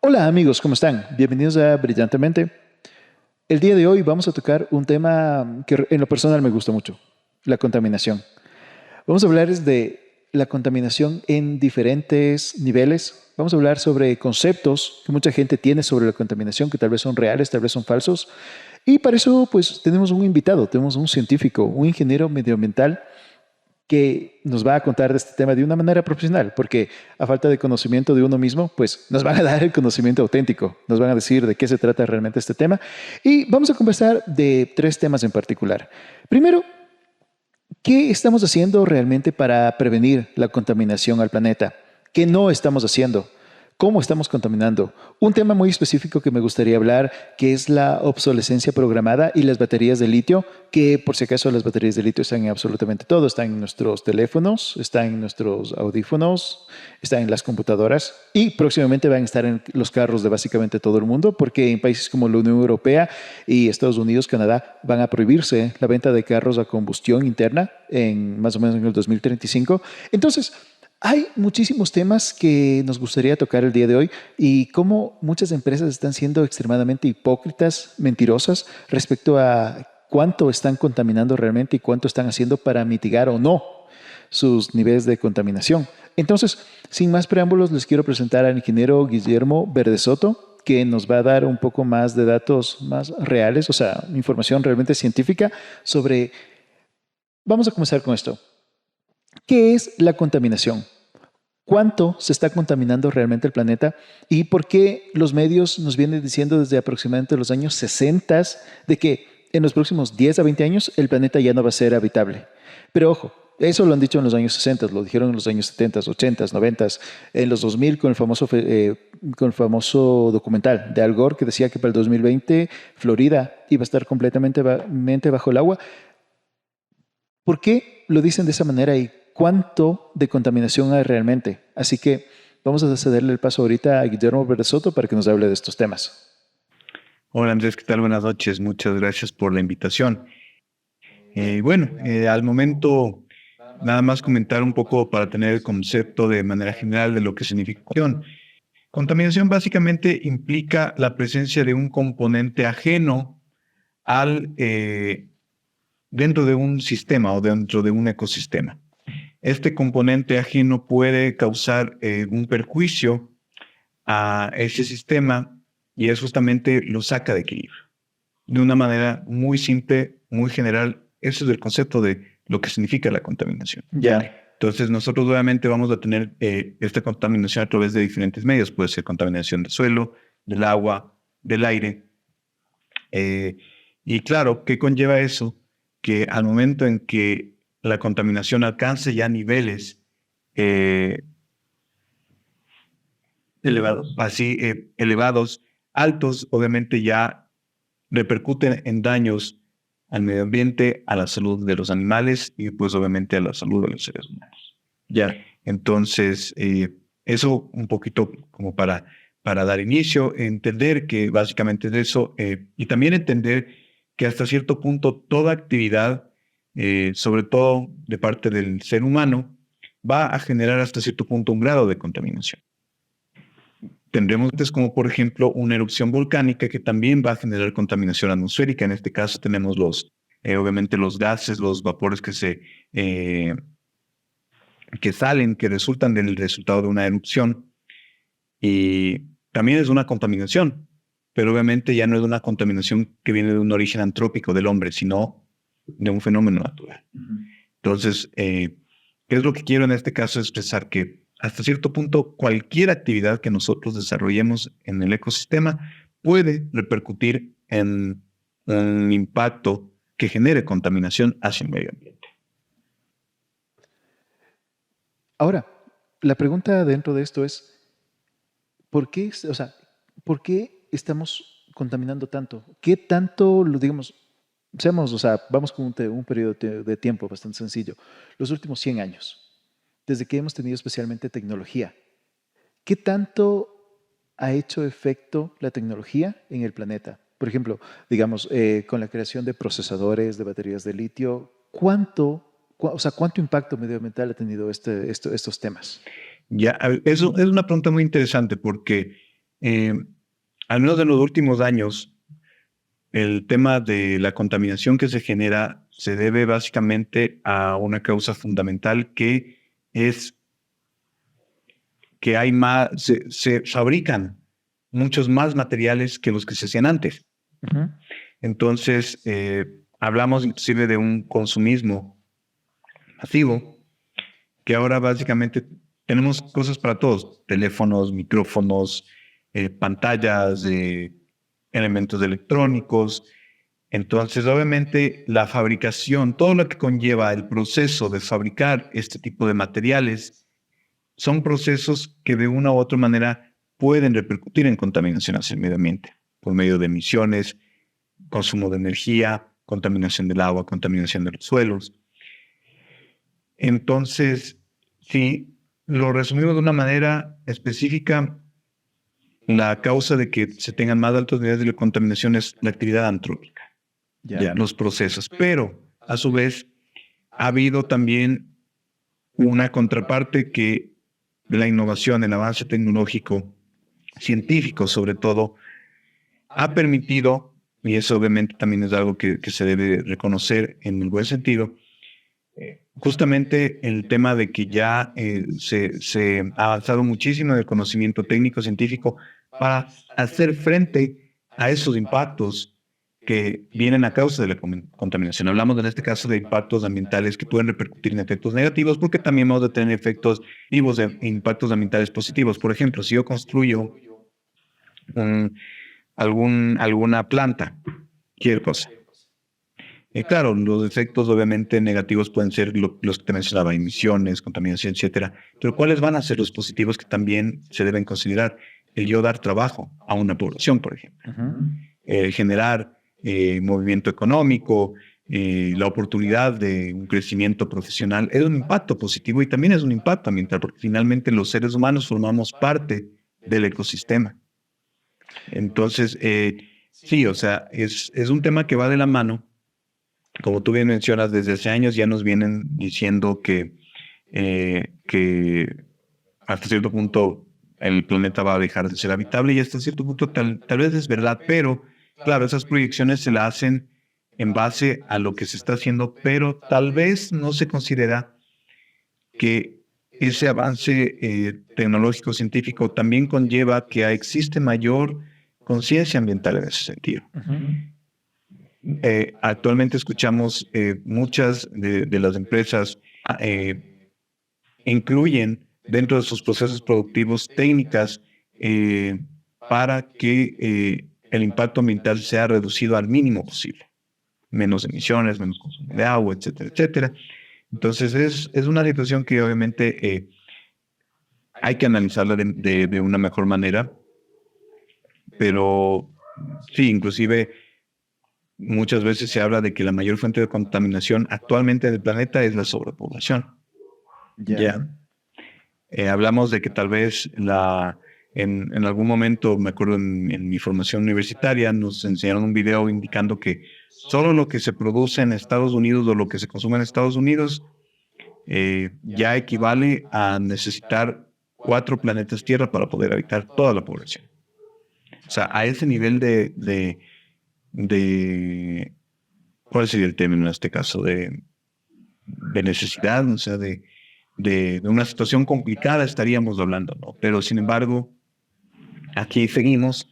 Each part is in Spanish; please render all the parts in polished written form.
Hola amigos, ¿cómo están? Bienvenidos a Brillantemente. El día de hoy vamos a tocar un tema que en lo personal me gusta mucho, la contaminación. Vamos a hablar de la contaminación en diferentes niveles. Vamos a hablar sobre conceptos que mucha gente tiene sobre la contaminación, que tal vez son reales, tal vez son falsos. Y para eso, pues, tenemos un invitado, tenemos un científico, un ingeniero medioambiental que nos va a contar de este tema de una manera profesional, porque a falta de conocimiento de uno mismo, pues nos van a dar el conocimiento auténtico, nos van a decir de qué se trata realmente este tema. Y vamos a conversar de tres temas en particular. Primero, ¿qué estamos haciendo realmente para prevenir la contaminación al planeta? ¿Qué no estamos haciendo? ¿Cómo estamos contaminando? Un tema muy específico que me gustaría hablar, que es la obsolescencia programada y las baterías de litio, que por si acaso las baterías de litio están en absolutamente todo. Están en nuestros teléfonos, están en nuestros audífonos, están en las computadoras y próximamente van a estar en los carros de básicamente todo el mundo, porque en países como la Unión Europea y Estados Unidos, Canadá, van a prohibirse la venta de carros a combustión interna en más o menos en el 2035. Entonces, hay muchísimos temas que nos gustaría tocar el día de hoy y cómo muchas empresas están siendo extremadamente hipócritas, mentirosas respecto a cuánto están contaminando realmente y cuánto están haciendo para mitigar o no sus niveles de contaminación. Entonces, sin más preámbulos, les quiero presentar al ingeniero Guillermo Verdesoto, que nos va a dar un poco más de datos más reales, o sea, información realmente científica sobre... Vamos a comenzar con esto. ¿Qué es la contaminación? ¿Cuánto se está contaminando realmente el planeta? ¿Y por qué los medios nos vienen diciendo desde aproximadamente los años 60 de que en los próximos 10 a 20 años el planeta ya no va a ser habitable? Pero ojo, eso lo han dicho en los años 60, lo dijeron en los años 70, 80, 90, en los 2000 con el famoso documental de Al Gore que decía que para el 2020 Florida iba a estar completamente bajo el agua. ¿Por qué lo dicen de esa manera y cuánto de contaminación hay realmente? Así que vamos a cederle el paso ahorita a Guillermo Soto para que nos hable de estos temas. Hola Andrés, ¿qué tal? Buenas noches. Muchas gracias por la invitación. Al momento, nada más comentar un poco para tener el concepto de manera general de lo que significa contaminación. Contaminación básicamente implica la presencia de un componente ajeno al, dentro de un sistema o dentro de un ecosistema. Este componente ajeno puede causar un perjuicio a ese sistema y es justamente lo saca de equilibrio. De una manera muy simple, muy general, eso es el concepto de lo que significa la contaminación. Ya. Entonces, nosotros obviamente vamos a tener esta contaminación a través de diferentes medios. Puede ser contaminación del suelo, del agua, del aire. Eh, y claro, ¿qué conlleva eso? Que al momento en que la contaminación alcance ya niveles eh, elevados, altos, obviamente ya repercuten en daños al medio ambiente, a la salud de los animales y pues obviamente a la salud de los seres humanos. Ya. Entonces, eso un poquito como para dar inicio, entender que básicamente es eso y también entender que hasta cierto punto toda actividad, sobre todo de parte del ser humano, va a generar hasta cierto punto un grado de contaminación. Tendremos como, por ejemplo, una erupción volcánica que también va a generar contaminación atmosférica. En este caso tenemos obviamente los gases, los vapores eh, que salen, que resultan del resultado de una erupción. Y también es una contaminación, pero obviamente ya no es una contaminación que viene de un origen antrópico del hombre, sino de un fenómeno natural. Entonces, ¿qué es lo que quiero en este caso? Expresar que hasta cierto punto cualquier actividad que nosotros desarrollemos en el ecosistema puede repercutir en un impacto que genere contaminación hacia el medio ambiente. Ahora, la pregunta dentro de esto es, ¿por qué, o sea, por qué estamos contaminando tanto? ¿Qué tanto, lo digamos, seamos, o sea, vamos con un periodo de tiempo bastante sencillo, los últimos 100 años, desde que hemos tenido especialmente tecnología? ¿Qué tanto ha hecho efecto la tecnología en el planeta? Por ejemplo, digamos, con la creación de procesadores, de baterías de litio, o sea, ¿cuánto impacto medioambiental ha tenido estos temas? Ya, eso es una pregunta muy interesante porque eh, al menos en los últimos años, el tema de la contaminación que se genera se debe básicamente a una causa fundamental que es que hay más, se fabrican muchos más materiales que los que se hacían antes. Ujú. Entonces, hablamos inclusive de un consumismo masivo, que ahora básicamente tenemos cosas para todos, teléfonos, micrófonos, pantallas, elementos electrónicos. Entonces, obviamente, la fabricación, todo lo que conlleva el proceso de fabricar este tipo de materiales, son procesos que de una u otra manera pueden repercutir en contaminación hacia el medio ambiente, por medio de emisiones, consumo de energía, contaminación del agua, contaminación de los suelos. Entonces, si lo resumimos de una manera específica, la causa de que se tengan más altos niveles de contaminación es la actividad antrópica, Ya. los procesos. Pero, a su vez, ha habido también una contraparte que la innovación, el avance tecnológico, científico sobre todo, ha permitido, y eso obviamente también es algo que se debe reconocer en el buen sentido, justamente el tema de que ya se ha avanzado muchísimo en el conocimiento técnico científico para hacer frente a esos impactos que vienen a causa de la contaminación. Hablamos en este caso de impactos ambientales que pueden repercutir en efectos negativos, porque también vamos a tener efectos vivos de impactos ambientales positivos. Por ejemplo, si yo construyo alguna planta, cualquier cosa. Claro, los efectos obviamente negativos pueden ser los que te mencionaba, emisiones, contaminación, etcétera. Pero ¿cuáles van a ser los positivos que también se deben considerar? El yo dar trabajo a una población, por ejemplo. Ujú. Generar movimiento económico, la oportunidad de un crecimiento profesional, es un impacto positivo y también es un impacto ambiental, porque finalmente los seres humanos formamos parte del ecosistema. Entonces, sí, o sea, es un tema que va de la mano. Como tú bien mencionas, desde hace años ya nos vienen diciendo que hasta cierto punto el planeta va a dejar de ser habitable y hasta cierto punto tal vez es verdad, pero claro, esas proyecciones se las hacen en base a lo que se está haciendo, pero tal vez no se considera que ese avance tecnológico científico también conlleva que existe mayor conciencia ambiental en ese sentido. Ujú. Actualmente escuchamos muchas de las empresas incluyen dentro de sus procesos productivos técnicas para que el impacto ambiental sea reducido al mínimo posible. Menos emisiones, menos consumo de agua, etcétera, etcétera. Entonces es una situación que obviamente hay que analizarla de una mejor manera, pero sí, inclusive muchas veces se habla de que la mayor fuente de contaminación actualmente del planeta es la sobrepoblación. Ya. Hablamos de que tal vez en algún momento, me acuerdo en mi formación universitaria, nos enseñaron un video indicando que solo lo que se produce en Estados Unidos o lo que se consume en Estados Unidos ya equivale a necesitar 4 planetas Tierra para poder habitar toda la población. O sea, a ese nivel de ¿cuál sería el término en este caso? De necesidad, o sea, de una situación complicada estaríamos hablando, ¿no? Pero sin embargo, aquí seguimos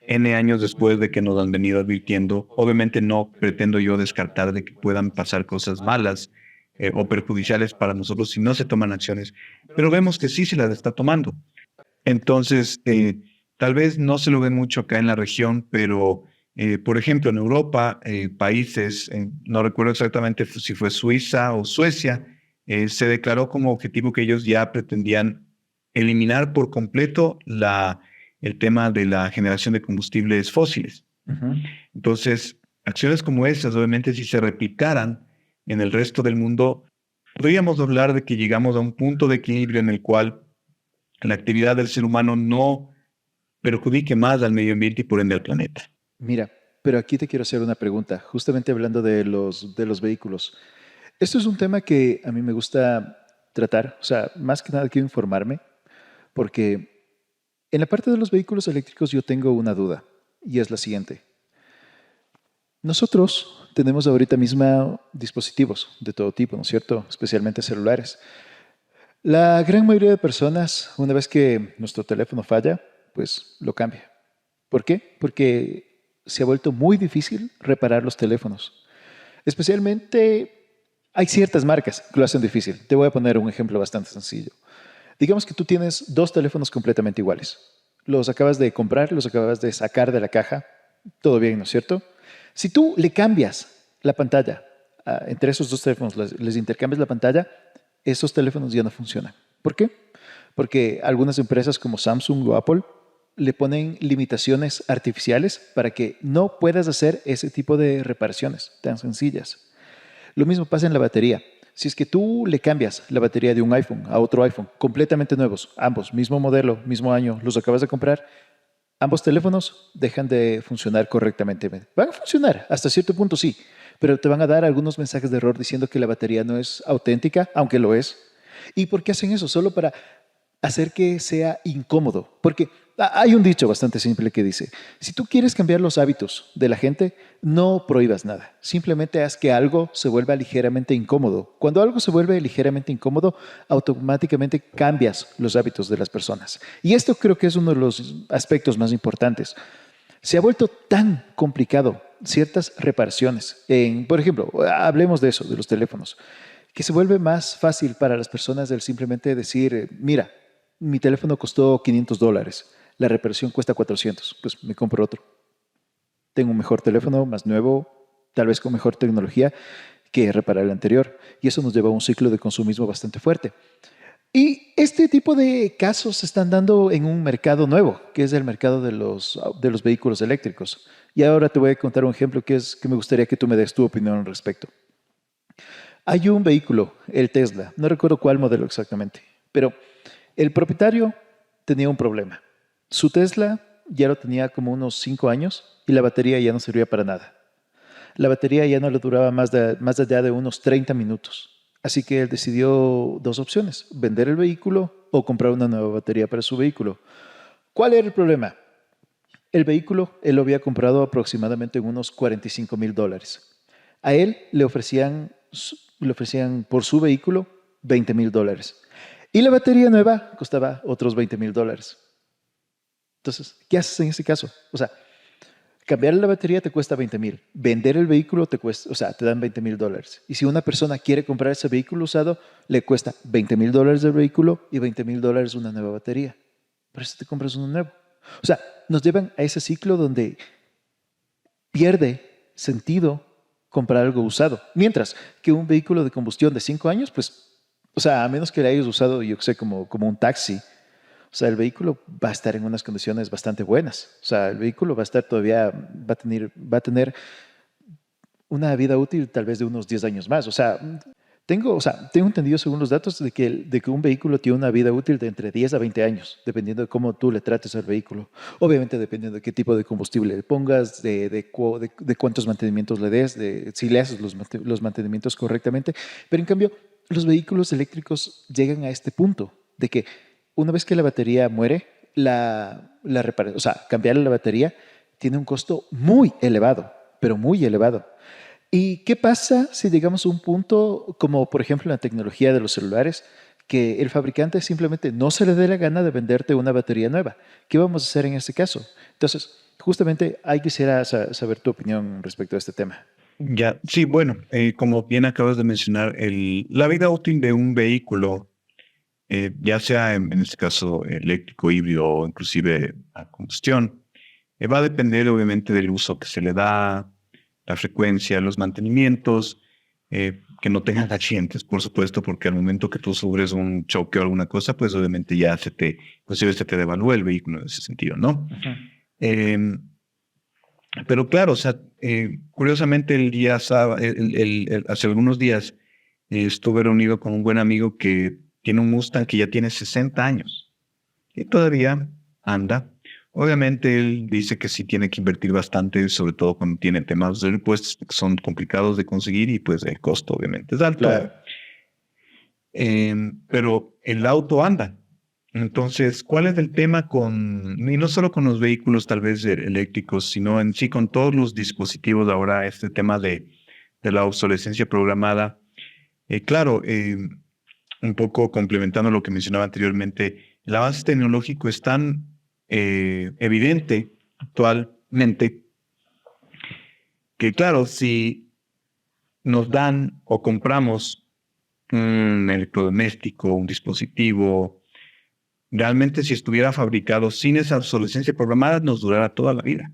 N años después de que nos han venido advirtiendo. Obviamente no pretendo yo descartar de que puedan pasar cosas malas o perjudiciales para nosotros si no se toman acciones, pero vemos que sí se las está tomando. Entonces, tal vez no se lo ve mucho acá en la región, pero, por ejemplo, en Europa, países, no recuerdo exactamente si fue Suiza o Suecia, se declaró como objetivo que ellos ya pretendían eliminar por completo el tema de la generación de combustibles fósiles. Ujú. Entonces, acciones como estas, obviamente, si se replicaran en el resto del mundo, podríamos hablar de que llegamos a un punto de equilibrio en el cual la actividad del ser humano no perjudique más al medio ambiente y por ende al planeta. Mira, pero aquí te quiero hacer una pregunta, justamente hablando de los vehículos. Esto es un tema que a mí me gusta tratar, o sea, más que nada quiero informarme, porque En la parte de los vehículos eléctricos yo tengo una duda y es la siguiente. Nosotros tenemos ahorita mismo dispositivos de todo tipo, ¿no es cierto? Especialmente celulares. La gran mayoría de personas, una vez que nuestro teléfono falla, pues lo cambia. ¿Por qué? Porque se ha vuelto muy difícil reparar los teléfonos. Especialmente hay ciertas marcas que lo hacen difícil. Te voy a poner un ejemplo bastante sencillo. Digamos que tú tienes dos teléfonos completamente iguales. Los acabas de comprar, los acabas de sacar de la caja. Todo bien, ¿no es cierto? Si tú le cambias la pantalla entre esos dos teléfonos, les intercambias la pantalla, esos teléfonos ya no funcionan. ¿Por qué? Porque algunas empresas como Samsung o Apple le ponen limitaciones artificiales para que no puedas hacer ese tipo de reparaciones tan sencillas. Lo mismo pasa en la batería. Si es que tú le cambias la batería de un iPhone a otro iPhone, completamente nuevos, ambos, mismo modelo, mismo año, los acabas de comprar, ambos teléfonos dejan de funcionar correctamente. Van a funcionar, hasta cierto punto sí, pero te van a dar algunos mensajes de error diciendo que la batería no es auténtica, aunque lo es. ¿Y por qué hacen eso? Solo para hacer que sea incómodo. Porque hay un dicho bastante simple que dice, si tú quieres cambiar los hábitos de la gente, no prohíbas nada. Simplemente haz que algo se vuelva ligeramente incómodo. Cuando algo se vuelve ligeramente incómodo, automáticamente cambias los hábitos de las personas. Y esto creo que es uno de los aspectos más importantes. Se ha vuelto tan complicado ciertas reparaciones. Por ejemplo, hablemos de eso, de los teléfonos, que se vuelve más fácil para las personas el simplemente decir, mira, mi teléfono costó $500, la reparación cuesta 400, pues me compro otro. Tengo un mejor teléfono, más nuevo, tal vez con mejor tecnología que reparar el anterior. Y eso nos lleva a un ciclo de consumismo bastante fuerte. Y este tipo de casos se están dando en un mercado nuevo, que es el mercado de los vehículos eléctricos. Y ahora te voy a contar un ejemplo que me gustaría que tú me des tu opinión al respecto. Hay un vehículo, el Tesla, no recuerdo cuál modelo exactamente, pero el propietario tenía un problema. Su Tesla ya lo tenía como unos 5 años y la batería ya no servía para nada. La batería ya no le duraba más allá de unos 30 minutos. Así que él decidió dos opciones, vender el vehículo o comprar una nueva batería para su vehículo. ¿Cuál era el problema? El vehículo él lo había comprado aproximadamente en unos $45,000. A él le ofrecían por su vehículo $20,000. Y la batería nueva costaba otros $20,000. Entonces, ¿qué haces en ese caso? O sea, cambiar la batería te cuesta 20,000. Vender el vehículo te cuesta, o sea, te dan $20,000. Y si una persona quiere comprar ese vehículo usado, le cuesta $20,000 del vehículo y $20,000 una nueva batería. Por eso te compras uno nuevo. O sea, nos llevan a ese ciclo donde pierde sentido comprar algo usado. Mientras que un vehículo de combustión de 5 años, pues, o sea, a menos que le hayas usado, yo sé, como un taxi, o sea, el vehículo va a estar en unas condiciones bastante buenas. O sea, el vehículo va a estar todavía, va a tener una vida útil tal vez de unos 10 años más. O sea, tengo entendido según los datos de que un vehículo tiene una vida útil de entre 10 a 20 años, dependiendo de cómo tú le trates al vehículo. Obviamente dependiendo de qué tipo de combustible le pongas, de cuántos mantenimientos le des, de si le haces los mantenimientos correctamente. Pero en cambio, los vehículos eléctricos llegan a este punto de que una vez que la batería muere, o sea, cambiarle la batería tiene un costo muy elevado, pero muy elevado. ¿Y qué pasa si llegamos a un punto como por ejemplo en la tecnología de los celulares, que el fabricante simplemente no se le dé la gana de venderte una batería nueva? ¿Qué vamos a hacer en este caso? Entonces, justamente ahí quisiera saber tu opinión respecto a este tema. Ya, sí, bueno, como bien acabas de mencionar, la vida útil de un vehículo, ya sea en este caso eléctrico, híbrido o inclusive a combustión, va a depender obviamente del uso que se le da, la frecuencia, los mantenimientos, que no tengan accidentes, por supuesto, porque al momento que tú sufres un choque o alguna cosa, pues obviamente ya inclusive se te devalúa el vehículo en ese sentido, ¿no? Ujú. Em, pero claro, o sea, curiosamente hace algunos días estuve reunido con un buen amigo que tiene un Mustang que ya tiene 60 años y todavía anda. Obviamente él dice que sí tiene que invertir bastante, sobre todo cuando tiene temas de repuestos que son complicados de conseguir y pues el costo obviamente es alto. Claro. Pero el auto anda. Entonces, ¿cuál es el tema y no solo con los vehículos tal vez eléctricos, sino en sí con todos los dispositivos ahora, este tema de la obsolescencia programada? Claro, un poco complementando lo que mencionaba anteriormente, el avance tecnológico es tan evidente actualmente que, claro, si nos dan o compramos un electrodoméstico, un dispositivo, realmente si estuviera fabricado sin esa obsolescencia programada, nos durará toda la vida.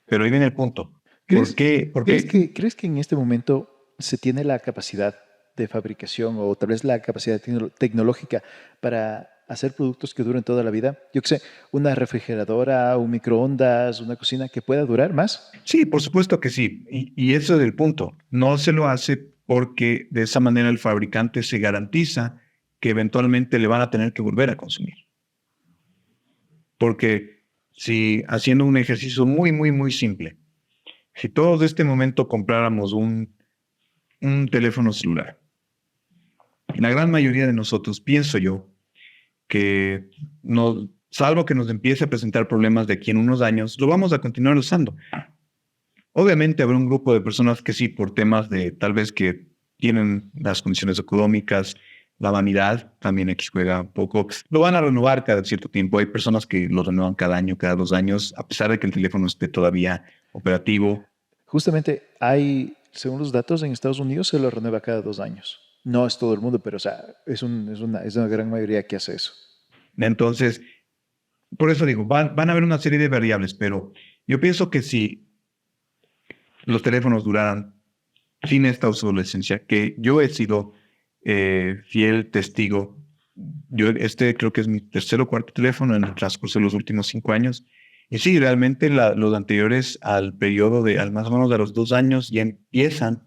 Pero ahí viene el punto. ¿Por ¿Crees, qué? crees que en este momento se tiene la capacidad de fabricación o tal vez la capacidad tecnológica para hacer productos que duren toda la vida? Yo qué sé, una refrigeradora, un microondas, una cocina que pueda durar más. Sí, por supuesto que sí. Y ese es el punto. No se lo hace porque de esa manera el fabricante se garantiza que eventualmente le van a tener que volver a consumir. Porque si haciendo un ejercicio muy, muy, muy simple, si todos de este momento compráramos un teléfono celular, la gran mayoría de nosotros, pienso yo, que no, salvo que nos empiece a presentar problemas de aquí en unos años, lo vamos a continuar usando. Obviamente habrá un grupo de personas que sí, por temas de tal vez que tienen las condiciones económicas, la vanidad también aquí juega un poco, lo van a renovar cada cierto tiempo. Hay personas que lo renuevan cada año, cada 2 años, a pesar de que el teléfono esté todavía operativo. Justamente hay, según los datos, en Estados Unidos se lo renueva cada 2 años. No es todo el mundo, pero o sea, es una gran mayoría que hace eso. Entonces, por eso digo, van a haber una serie de variables, pero yo pienso que si los teléfonos duraran sin esta obsolescencia, que yo he sido fiel testigo. Este creo que es mi tercer o cuarto teléfono en el transcurso de los últimos 5 años. Y sí, realmente los anteriores al periodo al más o menos de los 2 años ya empiezan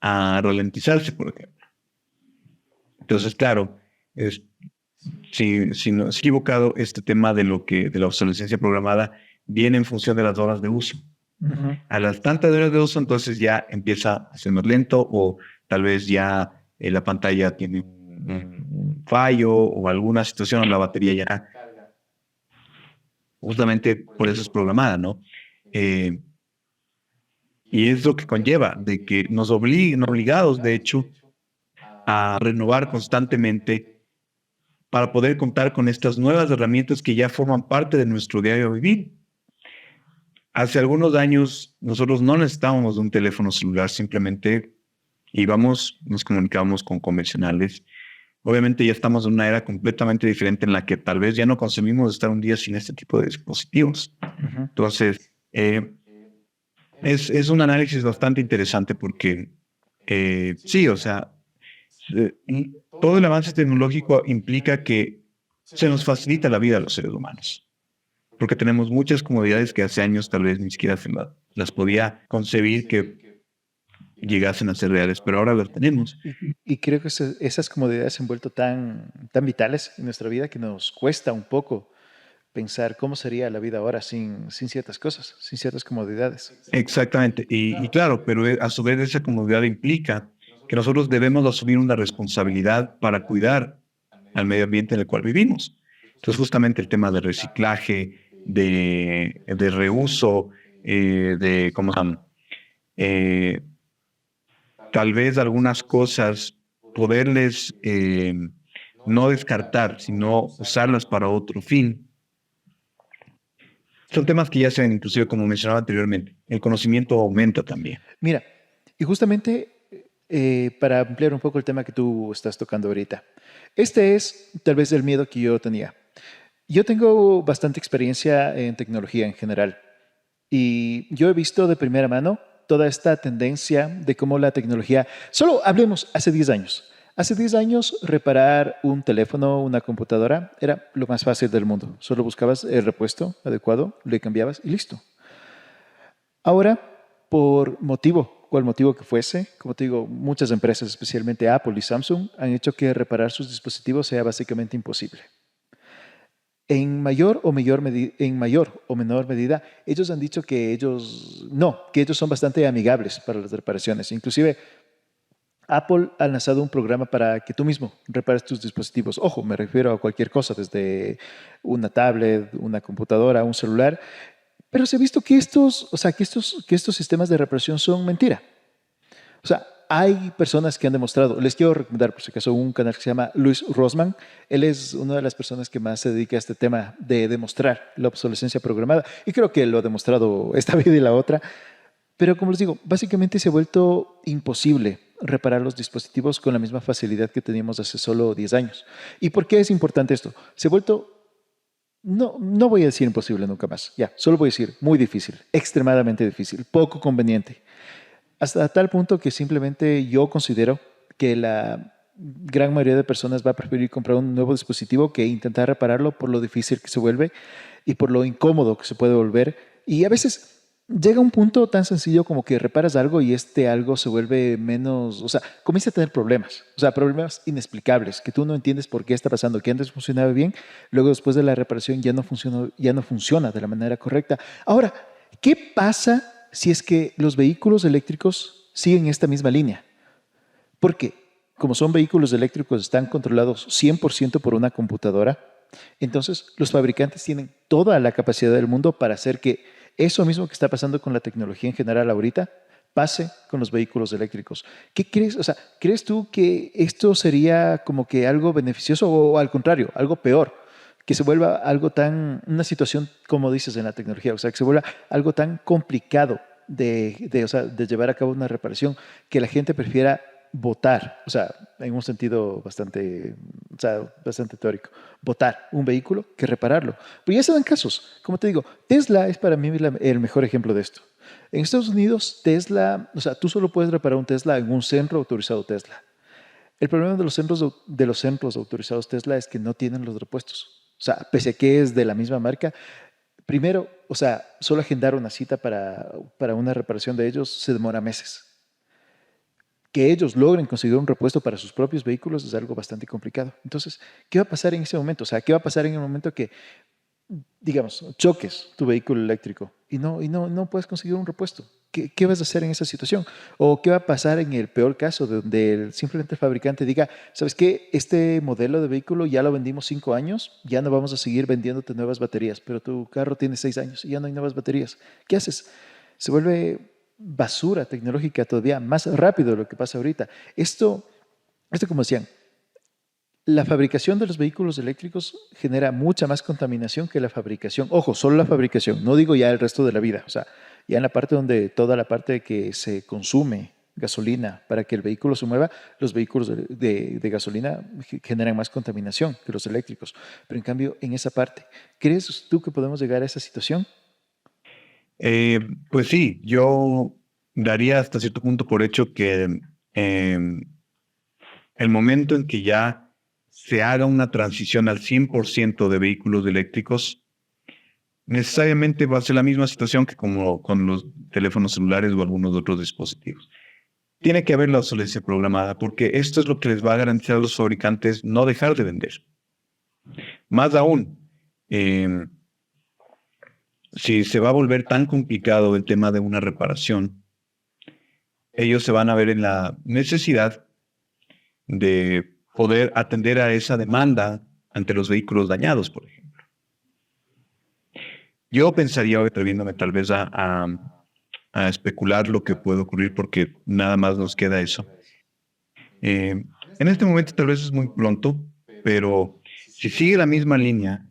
a ralentizarse, por ejemplo. Entonces, claro, es, si no es equivocado, este tema de la obsolescencia programada viene en función de las horas de uso. Ujú. A las tantas horas de uso, entonces ya empieza a ser más lento o tal vez ya la pantalla tiene un fallo o alguna situación en la batería ya. Justamente por eso es programada, ¿no? Eh, y es lo que conlleva de que nos obliguen, obligados, de hecho, a renovar constantemente para poder contar con estas nuevas herramientas que ya forman parte de nuestro diario vivir. Hace algunos años nosotros no necesitábamos de un teléfono celular, simplemente íbamos, nos comunicábamos con convencionales. Obviamente ya estamos en una era completamente diferente en la que tal vez ya no consumimos estar un día sin este tipo de dispositivos. Ujú. Entonces, es un análisis bastante interesante porque sí, o sea, todo el avance tecnológico implica que se nos facilita la vida a los seres humanos, porque tenemos muchas comodidades que hace años tal vez ni siquiera las podía concebir que llegasen a ser reales, pero ahora las tenemos. Y creo que esas comodidades se han vuelto tan vitales en nuestra vida que nos cuesta un poco pensar cómo sería la vida ahora sin ciertas cosas, sin ciertas comodidades. Exactamente. Y claro, pero a su vez esa comodidad implica que nosotros debemos asumir una responsabilidad para cuidar al medio ambiente en el cual vivimos. Entonces, justamente el tema de reciclaje, de reuso, ¿cómo se llama? Eh, Tal vez algunas cosas poderles no descartar, sino usarlas para otro fin. Son temas que ya se ven, inclusive como mencionaba anteriormente, el conocimiento aumenta también. Mira, y justamente para ampliar un poco el tema que tú estás tocando ahorita, este es tal vez el miedo que yo tenía. Yo tengo bastante experiencia en tecnología en general y yo he visto de primera mano toda esta tendencia de cómo la tecnología, solo hablemos hace 10 años. Hace 10 años reparar un teléfono, una computadora, era lo más fácil del mundo. Solo buscabas el repuesto adecuado, le cambiabas y listo. Ahora, por motivo, cual motivo que fuese, como te digo, muchas empresas, especialmente Apple y Samsung, han hecho que reparar sus dispositivos sea básicamente imposible. En mayor o menor medida, ellos han dicho que ellos no, que ellos son bastante amigables para las reparaciones. Inclusive Apple ha lanzado un programa para que tú mismo repares tus dispositivos. Ojo, me refiero a cualquier cosa, desde una tablet, una computadora, un celular. Pero se ha visto que estos sistemas de reparación son mentira. O sea, hay personas que han demostrado, les quiero recomendar por si acaso un canal que se llama Luis Rosman. Él es una de las personas que más se dedica a este tema de demostrar la obsolescencia programada. Y creo que lo ha demostrado esta vida y la otra. Pero como les digo, básicamente se ha vuelto imposible reparar los dispositivos con la misma facilidad que teníamos hace solo 10 años. ¿Y por qué es importante esto? Se ha vuelto, no voy a decir imposible nunca más, ya, solo voy a decir muy difícil, extremadamente difícil, poco conveniente. Hasta tal punto que simplemente yo considero que la gran mayoría de personas va a preferir comprar un nuevo dispositivo que intentar repararlo por lo difícil que se vuelve y por lo incómodo que se puede volver. Y a veces llega un punto tan sencillo como que reparas algo y este algo se vuelve menos, o sea, comienza a tener problemas, o sea, problemas inexplicables que tú no entiendes por qué está pasando, que antes funcionaba bien, luego después de la reparación ya no funciona de la manera correcta. Ahora, ¿qué pasa si es que los vehículos eléctricos siguen esta misma línea? Porque como son vehículos eléctricos, están controlados 100% por una computadora, entonces los fabricantes tienen toda la capacidad del mundo para hacer que eso mismo que está pasando con la tecnología en general ahorita pase con los vehículos eléctricos. ¿Qué crees? O sea, ¿crees tú que esto sería como que algo beneficioso o al contrario, algo peor? Que se vuelva algo una situación, como dices en la tecnología, o sea, que se vuelva algo tan complicado o sea, de llevar a cabo una reparación que la gente prefiera votar, o sea, en un sentido bastante, o sea, bastante teórico, votar un vehículo que repararlo. Pero ya se dan casos, como te digo, Tesla es para mí el mejor ejemplo de esto. En Estados Unidos, Tesla, o sea, tú solo puedes reparar un Tesla en un centro autorizado Tesla. El problema de los centros autorizados Tesla es que no tienen los repuestos. O sea, pese a que es de la misma marca, primero, o sea, solo agendar una cita para una reparación de ellos se demora meses. Que ellos logren conseguir un repuesto para sus propios vehículos es algo bastante complicado. Entonces, ¿qué va a pasar en ese momento? O sea, ¿qué va a pasar en el momento que, digamos, choques tu vehículo eléctrico y no puedes conseguir un repuesto? ¿Qué vas a hacer en esa situación? ¿O qué va a pasar en el peor caso, donde simplemente el fabricante diga, ¿sabes qué? Este modelo de vehículo ya lo vendimos 5 años, ya no vamos a seguir vendiéndote nuevas baterías, pero tu carro tiene 6 años y ya no hay nuevas baterías. ¿Qué haces? Se vuelve basura tecnológica todavía más rápido de lo que pasa ahorita. Esto como decían, la fabricación de los vehículos eléctricos genera mucha más contaminación que la fabricación. Ojo, solo la fabricación, no digo ya el resto de la vida. O sea, ya en la parte toda la parte que se consume gasolina para que el vehículo se mueva, los vehículos de gasolina generan más contaminación que los eléctricos. Pero en cambio, en esa parte, ¿crees tú que podemos llegar a esa situación? Pues sí, yo daría hasta cierto punto por hecho que em, el momento en que ya se haga una transición al 100% de vehículos eléctricos, necesariamente va a ser la misma situación que como con los teléfonos celulares o algunos otros dispositivos. Tiene que haber la obsolescencia programada, porque esto es lo que les va a garantizar a los fabricantes no dejar de vender. Más aún, eh, si se va a volver tan complicado el tema de una reparación, ellos se van a ver en la necesidad de poder atender a esa demanda ante los vehículos dañados, por ejemplo. Yo pensaría, atreviéndome tal vez a especular lo que puede ocurrir, porque nada más nos queda eso. En este momento tal vez es muy pronto, pero si sigue la misma línea,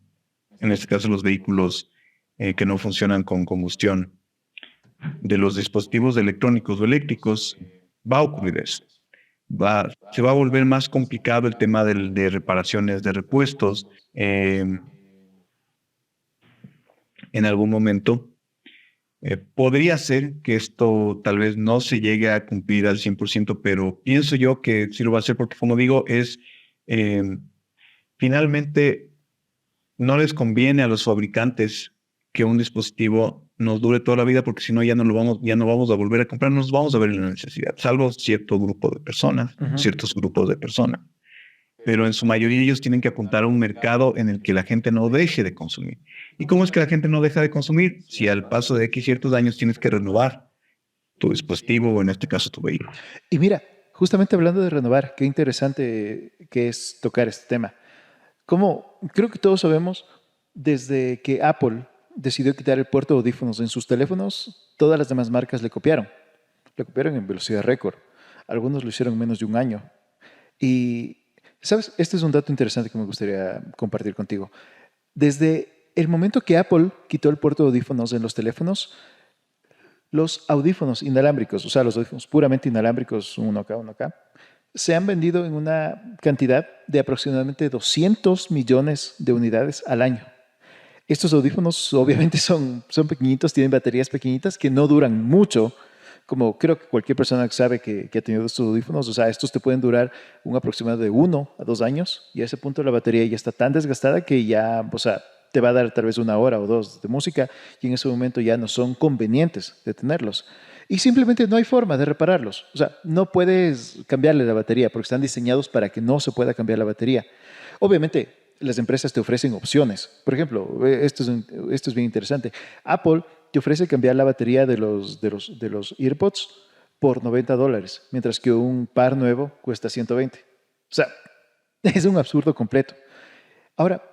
en este caso los vehículos que no funcionan con combustión, de los dispositivos electrónicos o eléctricos, va a ocurrir eso. Se va a volver más complicado el tema de reparaciones, de repuestos. En algún momento podría ser que esto tal vez no se llegue a cumplir al 100%, pero pienso yo que sí lo va a hacer porque, como digo, eh, finalmente no les conviene a los fabricantes que un dispositivo nos dure toda la vida, porque si no ya no vamos a volver a comprar, nos vamos a ver en la necesidad, salvo cierto grupo de personas, Ujú. ciertos grupos de personas. Pero en su mayoría ellos tienen que apuntar a un mercado en el que la gente no deje de consumir. ¿Y cómo es que la gente no deja de consumir? Si al paso de X ciertos años tienes que renovar tu dispositivo o en este caso tu vehículo. Y mira, justamente hablando de renovar, qué interesante que es tocar este tema. Como creo que todos sabemos, desde que Apple decidió quitar el puerto de audífonos en sus teléfonos, todas las demás marcas le copiaron. Le copiaron en velocidad récord. Algunos lo hicieron en menos de un año. Y, ¿sabes? Este es un dato interesante que me gustaría compartir contigo. Desde el momento que Apple quitó el puerto de audífonos en los teléfonos, los audífonos inalámbricos, o sea, los audífonos puramente inalámbricos, uno acá, se han vendido en una cantidad de aproximadamente 200 millones de unidades al año. Estos audífonos obviamente son pequeñitos, tienen baterías pequeñitas que no duran mucho, como creo que cualquier persona que sabe que ha tenido estos audífonos, o sea, estos te pueden durar un aproximado de 1 a 2 años y a ese punto la batería ya está tan desgastada que ya, o sea, te va a dar tal vez 1 hora o 2 de música y en ese momento ya no son convenientes de tenerlos. Y simplemente no hay forma de repararlos. O sea, no puedes cambiarle la batería porque están diseñados para que no se pueda cambiar la batería. Obviamente, las empresas te ofrecen opciones. Por ejemplo, esto es bien interesante. Apple te ofrece cambiar la batería de los AirPods por $90, mientras que un par nuevo cuesta 120. O sea, es un absurdo completo. Ahora,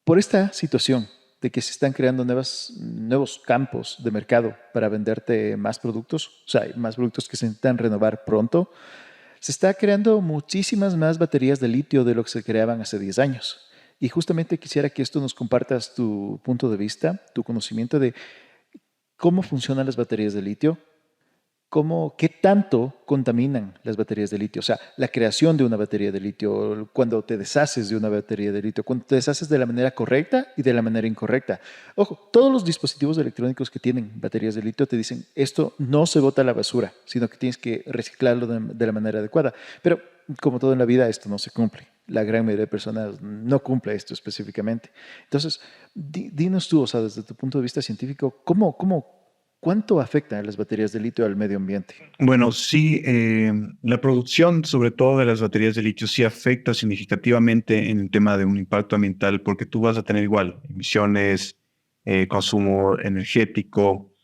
por esta situación de que se están creando nuevos campos de mercado para venderte más productos, o sea, más productos que se necesitan renovar pronto, se está creando muchísimas más baterías de litio de lo que se creaban hace 10 años. Y justamente quisiera que esto nos compartas tu punto de vista, tu conocimiento de cómo funcionan las baterías de litio, qué tanto contaminan las baterías de litio. O sea, la creación de una batería de litio, cuando te deshaces de una batería de litio, cuando te deshaces de la manera correcta y de la manera incorrecta. Ojo, todos los dispositivos electrónicos que tienen baterías de litio te dicen, esto no se bota a la basura, sino que tienes que reciclarlo de la manera adecuada. Pero como todo en la vida, esto no se cumple. La gran mayoría de personas no cumple esto específicamente. Entonces, dinos tú, o sea, desde tu punto de vista científico, ¿cuánto afectan las baterías de litio al medio ambiente? Bueno, sí, la producción, sobre todo de las baterías de litio, sí afecta significativamente en el tema de un impacto ambiental, porque tú vas a tener igual emisiones, consumo energético,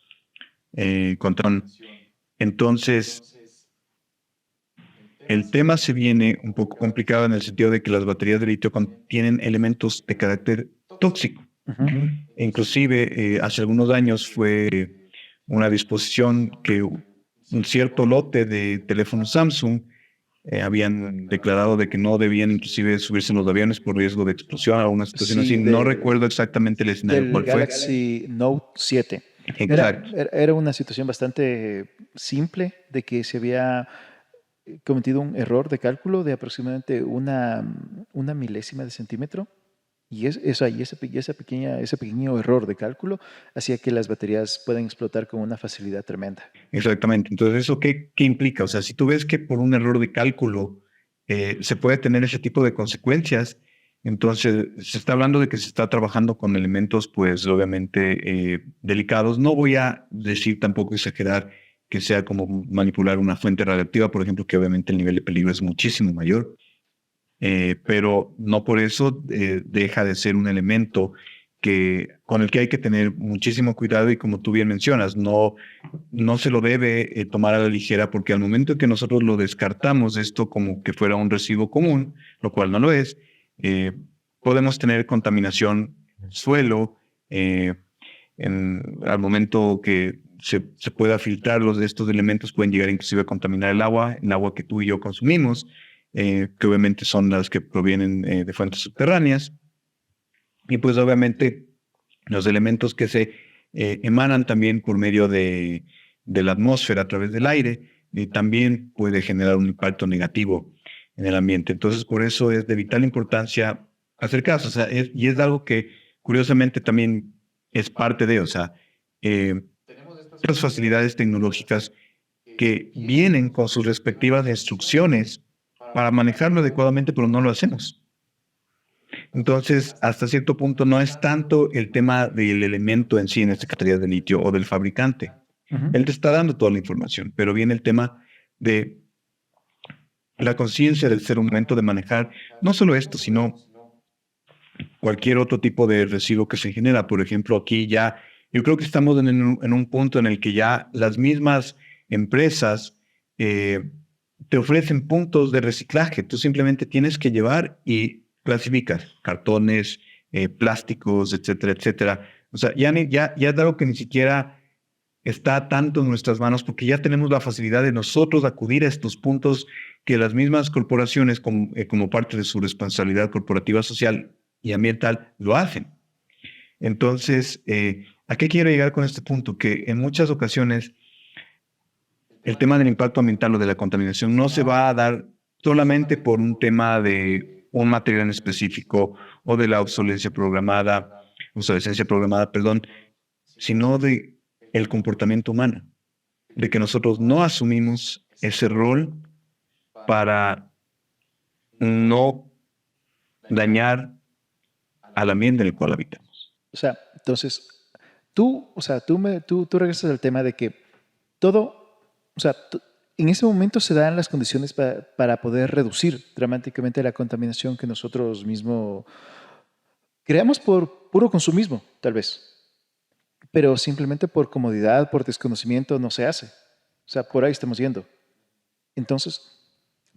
control. Entonces, el tema se viene un poco complicado en el sentido de que las baterías de litio contienen elementos de carácter tóxico. Ujú. Inclusive, hace algunos años fue una disposición que un cierto lote de teléfonos Samsung habían declarado de que no debían inclusive subirse en los aviones por riesgo de explosión, alguna situación así. Sí, No recuerdo exactamente el escenario del cuál fue. Galaxy Note 7. Exacto. Era una situación bastante simple de que se había cometido un error de cálculo de aproximadamente una milésima de centímetro. Ese pequeño error de cálculo hacía que las baterías puedan explotar con una facilidad tremenda. Exactamente. Entonces, ¿eso qué implica? O sea, si tú ves que por un error de cálculo se puede tener ese tipo de consecuencias, entonces se está hablando de que se está trabajando con elementos, pues obviamente delicados. No voy a decir tampoco exagerar que sea como manipular una fuente radiactiva, por ejemplo, que obviamente el nivel de peligro es muchísimo mayor, pero no por eso deja de ser un elemento con el que hay que tener muchísimo cuidado y como tú bien mencionas, no se lo debe tomar a la ligera porque al momento en que nosotros lo descartamos esto como que fuera un residuo común, lo cual no lo es, eh, podemos tener contaminación en el suelo, al momento que se pueda filtrar de estos elementos pueden llegar inclusive a contaminar el agua que tú y yo consumimos, que obviamente son las que provienen de fuentes subterráneas. Y pues obviamente los elementos que se emanan también por medio de la atmósfera a través del aire, también puede generar un impacto negativo en el ambiente. Entonces, por eso es de vital importancia hacer caso. O sea, y es algo que curiosamente también es parte de, o sea, estas facilidades tecnológicas que vienen con sus respectivas instrucciones para manejarlo adecuadamente, pero no lo hacemos. Entonces, hasta cierto punto no es tanto el tema del elemento en sí, en esta categoría de litio o del fabricante. Ujú. Él te está dando toda la información, pero viene el tema de la conciencia del ser humano de manejar no solo esto, sino cualquier otro tipo de residuo que se genera. Por ejemplo, aquí ya, yo creo que estamos en un punto en el que ya las mismas empresas eh, te ofrecen puntos de reciclaje. Tú simplemente tienes que llevar y clasificas cartones, plásticos, etcétera, etcétera. O sea, ya es algo que ni siquiera está tanto en nuestras manos porque ya tenemos la facilidad de nosotros acudir a estos puntos que las mismas corporaciones, como parte de su responsabilidad corporativa social y ambiental, lo hacen. Entonces, ¿a qué quiero llegar con este punto? Que en muchas ocasiones el tema del impacto ambiental o de la contaminación no se va a dar solamente por un tema de un material en específico o de la obsolescencia programada, perdón, sino de el comportamiento humano, de que nosotros no asumimos ese rol para no dañar al ambiente en el cual habitamos. O sea, entonces, tú regresas al tema de que todo, o sea, en ese momento se dan las condiciones para poder reducir dramáticamente la contaminación que nosotros mismos creamos por puro consumismo, tal vez, pero simplemente por comodidad, por desconocimiento no se hace. O sea, por ahí estamos yendo. Entonces,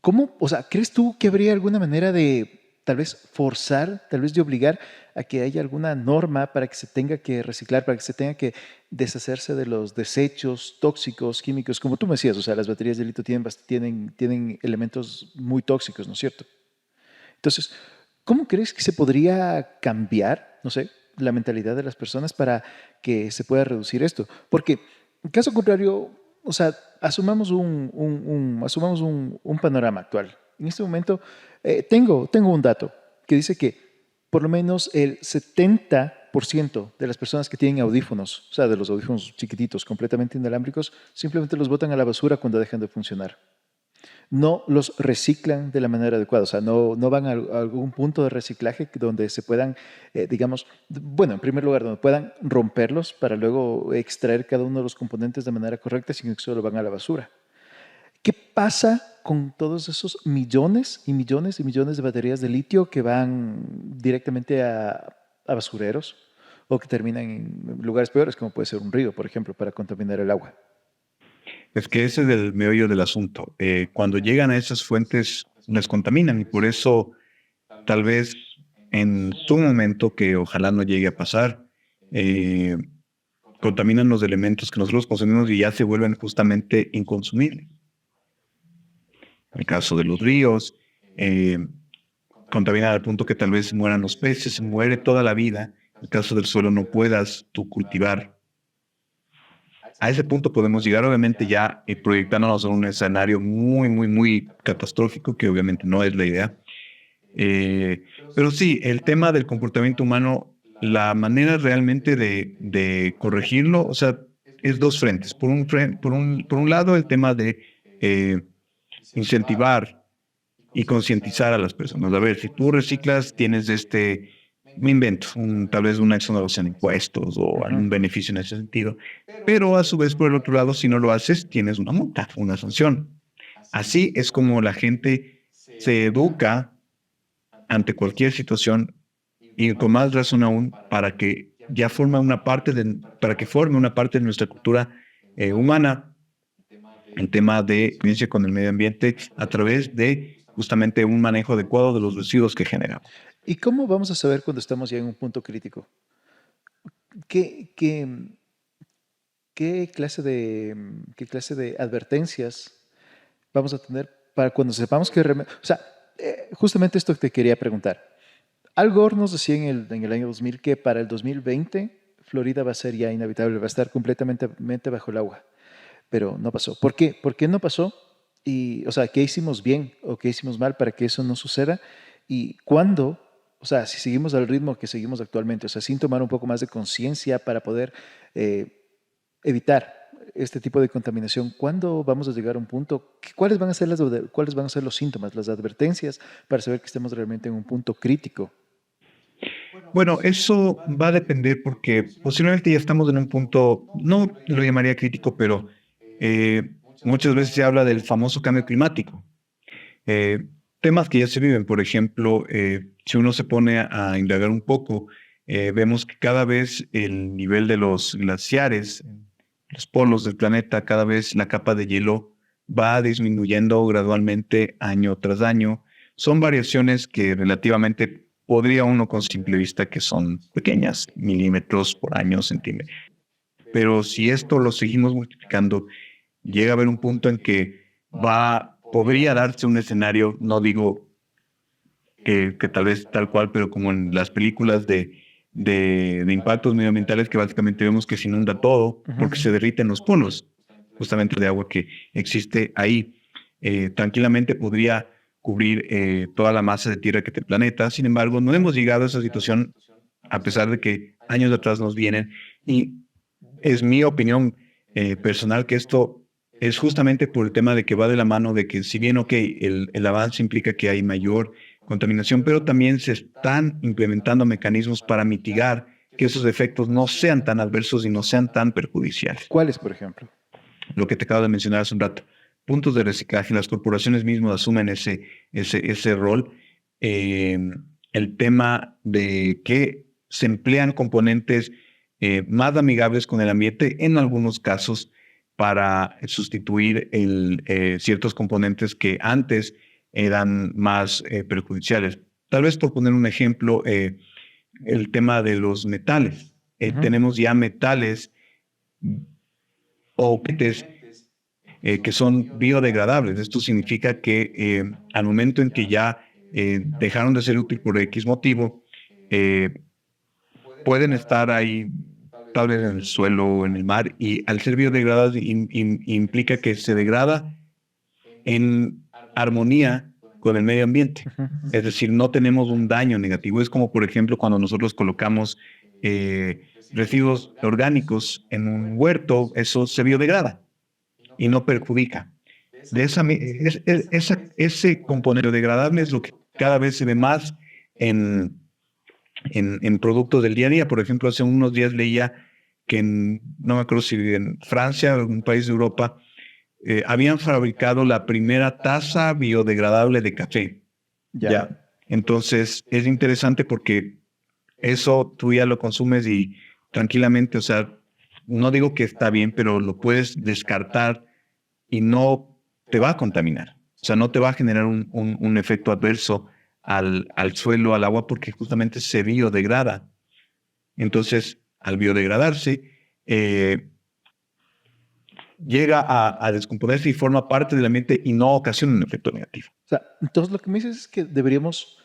¿cómo, o sea, crees tú que habría alguna manera de tal vez forzar, tal vez de obligar a que haya alguna norma para que se tenga que reciclar, para que se tenga que deshacerse de los desechos tóxicos, químicos, como tú me decías, o sea, las baterías de litio tienen elementos muy tóxicos, ¿no es cierto? Entonces, ¿cómo crees que se podría cambiar, no sé, la mentalidad de las personas para que se pueda reducir esto? Porque, en caso contrario, o sea, asumamos un panorama actual. En este momento, tengo un dato que dice que por lo menos el 70% de las personas que tienen audífonos, o sea, de los audífonos chiquititos, completamente inalámbricos, simplemente los botan a la basura cuando dejan de funcionar, no los reciclan de la manera adecuada, o sea, no van a algún punto de reciclaje donde se puedan, digamos, bueno, en primer lugar, donde puedan romperlos para luego extraer cada uno de los componentes de manera correcta, sino que solo van a la basura. ¿Qué pasa con todos esos millones y millones y millones de baterías de litio que van directamente a basureros o que terminan en lugares peores, como puede ser un río, por ejemplo, para contaminar el agua? Es que ese es el meollo del asunto. Cuando llegan a esas fuentes, las contaminan y por eso tal vez en su momento, que ojalá no llegue a pasar, eh, contaminan los elementos que nosotros consumimos y ya se vuelven justamente inconsumibles. En el caso de los ríos, eh, contaminan al punto que tal vez mueran los peces, se muere toda la vida. En el caso del suelo no puedas tú cultivar. A ese punto podemos llegar, obviamente, ya proyectándonos en un escenario muy, muy, muy catastrófico, que obviamente no es la idea. Pero sí, el tema del comportamiento humano, la manera realmente de corregirlo, o sea, es dos frentes. Por un lado, el tema de eh, incentivar y concientizar a las personas. A ver, si tú reciclas, tienes me invento, tal vez una exoneración de impuestos o Ujú. algún beneficio en ese sentido. Pero a su vez, por el otro lado, si no lo haces, tienes una multa, una sanción. Así es como la gente se educa ante cualquier situación y con más razón aún para que para que forme una parte de nuestra cultura humana en tema de convivencia con el medio ambiente a través de justamente un manejo adecuado de los residuos que generamos. ¿Y cómo vamos a saber cuando estamos ya en un punto crítico? ¿Qué, qué, qué clase de advertencias vamos a tener para cuando sepamos que... O sea, justamente esto te quería preguntar. Al Gore nos decía en el año 2000 que para el 2020 Florida va a ser ya inhabitable, va a estar completamente bajo el agua, pero no pasó. ¿Por qué? ¿Por qué no pasó? Y, o sea, ¿qué hicimos bien o qué hicimos mal para que eso no suceda? ¿Y cuándo? O sea, si seguimos al ritmo que seguimos actualmente, o sea, sin tomar un poco más de conciencia para poder eh, evitar este tipo de contaminación, ¿cuándo vamos a llegar a un punto? ¿Cuáles van a ser los síntomas, las advertencias para saber que estemos realmente en un punto crítico? Bueno, eso va a depender porque posiblemente ya estamos en un punto, no lo llamaría crítico, pero muchas veces se habla del famoso cambio climático. Eh, Temas que ya se viven, por ejemplo, si uno se pone a indagar un poco, vemos que cada vez el nivel de los glaciares, los polos del planeta, cada vez la capa de hielo va disminuyendo gradualmente año tras año. Son variaciones que relativamente podría uno con simple vista que son pequeñas, milímetros por año, centímetros. Pero si esto lo seguimos multiplicando, llega a haber un punto en que podría darse un escenario, no digo que tal vez tal cual, pero como en las películas de impactos medioambientales que básicamente vemos que se inunda todo porque se derriten los polos, justamente de agua que existe ahí. Tranquilamente podría cubrir toda la masa de tierra que tiene el planeta. Sin embargo, no hemos llegado a esa situación a pesar de que años atrás nos vienen. Y es mi opinión personal que esto es justamente por el tema de que va de la mano de que si bien, el avance implica que hay mayor contaminación, pero también se están implementando mecanismos para mitigar que esos efectos no sean tan adversos y no sean tan perjudiciales. ¿Cuáles, por ejemplo? Lo que te acabo de mencionar hace un rato, puntos de reciclaje, las corporaciones mismas asumen ese rol. El tema de que se emplean componentes más amigables con el ambiente en algunos casos para sustituir ciertos componentes que antes eran más perjudiciales. Tal vez por poner un ejemplo, el tema de los metales. Tenemos ya metales o que son biodegradables. Esto significa que al momento en que ya dejaron de ser útil por X motivo, pueden estar ahí tal vez en el suelo o en el mar, y al ser biodegradados implica que se degrada en armonía con el medio ambiente. Es decir, no tenemos un daño negativo. Es como, por ejemplo, cuando nosotros colocamos residuos orgánicos en un huerto, eso se biodegrada y no perjudica. Ese componente biodegradable es lo que cada vez se ve más en productos del día a día. Por ejemplo, hace unos días leía que no me acuerdo si en Francia o en un país de Europa, habían fabricado la primera taza biodegradable de café. Ya. Entonces, es interesante porque eso tú ya lo consumes y tranquilamente, o sea, no digo que está bien, pero lo puedes descartar y no te va a contaminar. O sea, no te va a generar un efecto adverso al suelo, al agua, porque justamente se biodegrada. Entonces, al biodegradarse, llega a descomponerse y forma parte del ambiente y no ocasiona un efecto negativo. O sea, entonces lo que me dices es que deberíamos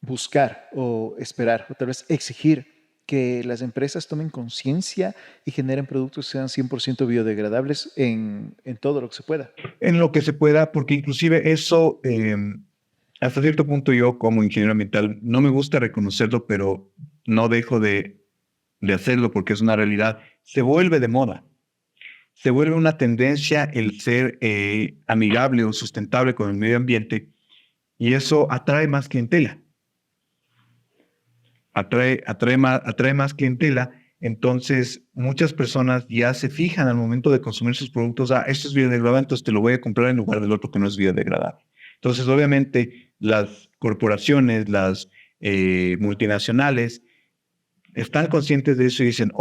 buscar o esperar o tal vez exigir que las empresas tomen conciencia y generen productos que sean 100% biodegradables en todo lo que se pueda. En lo que se pueda, porque inclusive eso, hasta cierto punto yo como ingeniero ambiental, no me gusta reconocerlo, pero no dejo de hacerlo porque es una realidad. Se vuelve de moda. Se vuelve una tendencia el ser amigable o sustentable con el medio ambiente, y eso atrae más clientela. Atrae más clientela. Entonces, muchas personas ya se fijan al momento de consumir sus productos, esto es biodegradable, entonces te lo voy a comprar en lugar del otro que no es biodegradable. Entonces, obviamente, las corporaciones, las multinacionales, están conscientes de eso y dicen,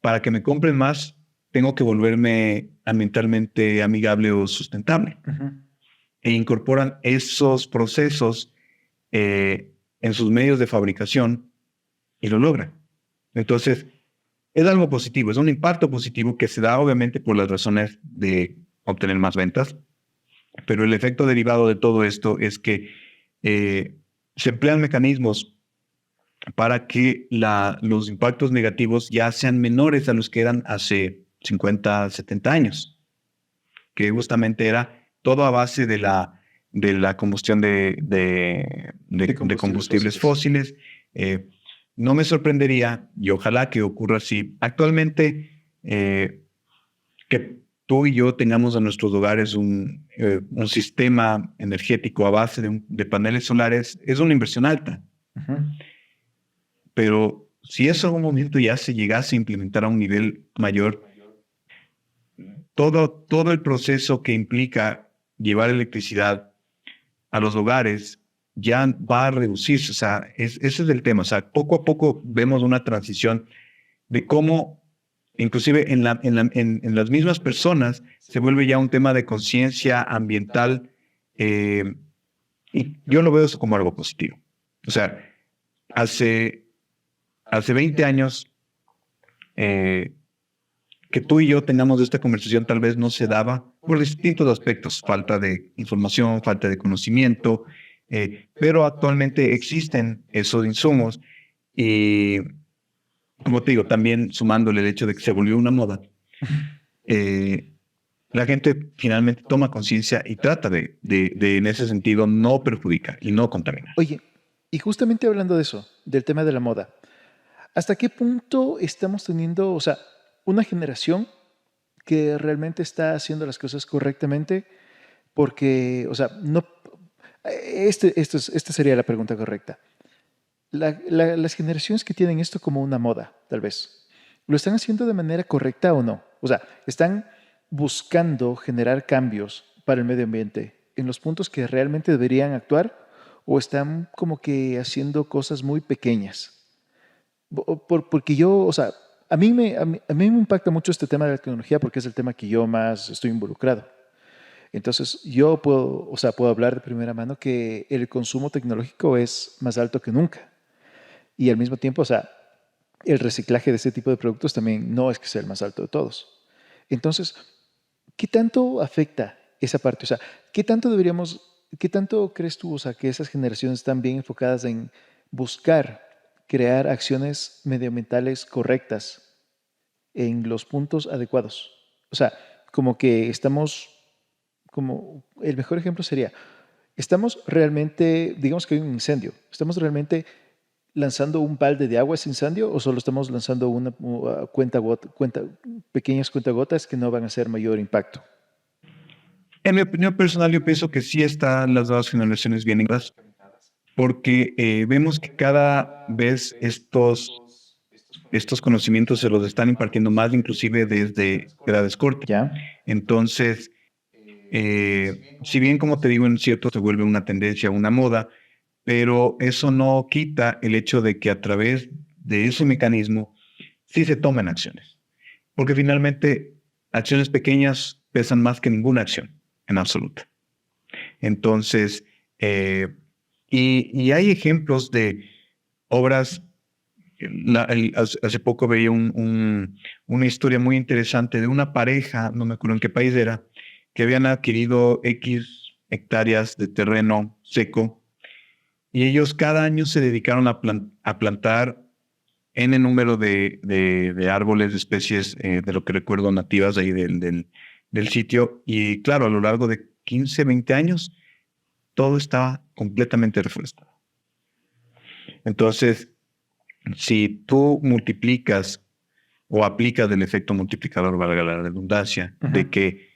para que me compren más, tengo que volverme ambientalmente amigable o sustentable. E incorporan esos procesos en sus medios de fabricación y lo logran. Entonces, es algo positivo, es un impacto positivo que se da obviamente por las razones de obtener más ventas, pero el efecto derivado de todo esto es que se emplean mecanismos para que los impactos negativos ya sean menores a los que eran hace 50, 70 años, que justamente era todo a base de la combustión de combustibles fósiles. No me sorprendería, y ojalá que ocurra así, actualmente que tú y yo tengamos en nuestros hogares un sistema energético a base de paneles solares, es una inversión alta. Pero si eso en algún momento ya se llegase a implementar a un nivel mayor, todo el proceso que implica llevar electricidad a los hogares ya va a reducirse. O sea, ese es el tema. O sea, poco a poco vemos una transición de cómo inclusive en las mismas personas se vuelve ya un tema de conciencia ambiental, y yo lo veo eso como algo positivo. O sea, hace 20 años que tú y yo tengamos esta conversación tal vez no se daba por distintos aspectos, falta de información, falta de conocimiento, pero actualmente existen esos insumos y, como te digo, también sumándole el hecho de que se volvió una moda, eh, la gente finalmente toma conciencia y trata de, en ese sentido, no perjudicar y no contaminar. Oye, y justamente hablando de eso, del tema de la moda, ¿hasta qué punto estamos teniendo, o sea, una generación que realmente está haciendo las cosas correctamente? Porque, o sea, no, esta sería la pregunta correcta. Las generaciones que tienen esto como una moda, tal vez, ¿lo están haciendo de manera correcta o no? O sea, ¿están buscando generar cambios para el medio ambiente en los puntos que realmente deberían actuar o están como que haciendo cosas muy pequeñas? Porque yo, o sea, a mí me impacta mucho este tema de la tecnología porque es el tema que yo más estoy involucrado. Entonces, yo puedo, o sea, puedo hablar de primera mano que el consumo tecnológico es más alto que nunca. Y al mismo tiempo, o sea, el reciclaje de este tipo de productos también no es que sea el más alto de todos. Entonces, ¿qué tanto afecta esa parte? O sea, qué tanto crees tú, o sea, que esas generaciones están bien enfocadas en buscar crear acciones medioambientales correctas en los puntos adecuados? O sea, como que estamos, como el mejor ejemplo sería, estamos realmente, digamos que hay un incendio, estamos realmente lanzando un balde de agua a ese incendio o solo estamos lanzando una pequeñas cuentagotas que no van a hacer mayor impacto? En mi opinión personal, yo pienso que sí están las nuevas generaciones bien encaminadas, porque vemos que cada vez estos conocimientos se los están impartiendo más, inclusive desde edades cortas. ¿Ya? Entonces, si bien, como te digo, en cierto se vuelve una tendencia, una moda, pero eso no quita el hecho de que a través de ese mecanismo sí se tomen acciones, porque finalmente acciones pequeñas pesan más que ninguna acción en absoluto. Entonces, y hay ejemplos de obras. Hace poco veía una historia muy interesante de una pareja, no me acuerdo en qué país era, que habían adquirido X hectáreas de terreno seco y ellos cada año se dedicaron a plantar N número de árboles, de especies, de lo que recuerdo, nativas ahí del sitio. Y claro, a lo largo de 15, 20 años, todo estaba completamente reforestado. Entonces, si tú multiplicas o aplicas el efecto multiplicador, valga la redundancia, de que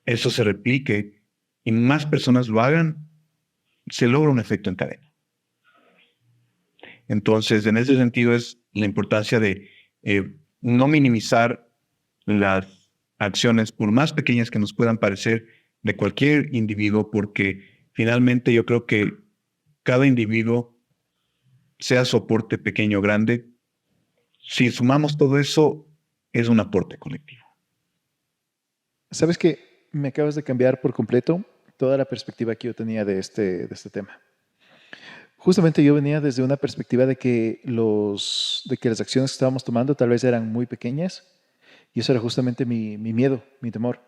eso se replique y más personas lo hagan, se logra un efecto en cadena. Entonces, en ese sentido es la importancia de no minimizar las acciones, por más pequeñas que nos puedan parecer, de cualquier individuo, porque finalmente yo creo que cada individuo, sea soporte pequeño o grande, si sumamos todo eso, es un aporte colectivo. ¿Sabes que me acabas de cambiar por completo toda la perspectiva que yo tenía de este tema? Justamente yo venía desde una perspectiva de que las acciones que estábamos tomando tal vez eran muy pequeñas y eso era justamente mi miedo, mi temor.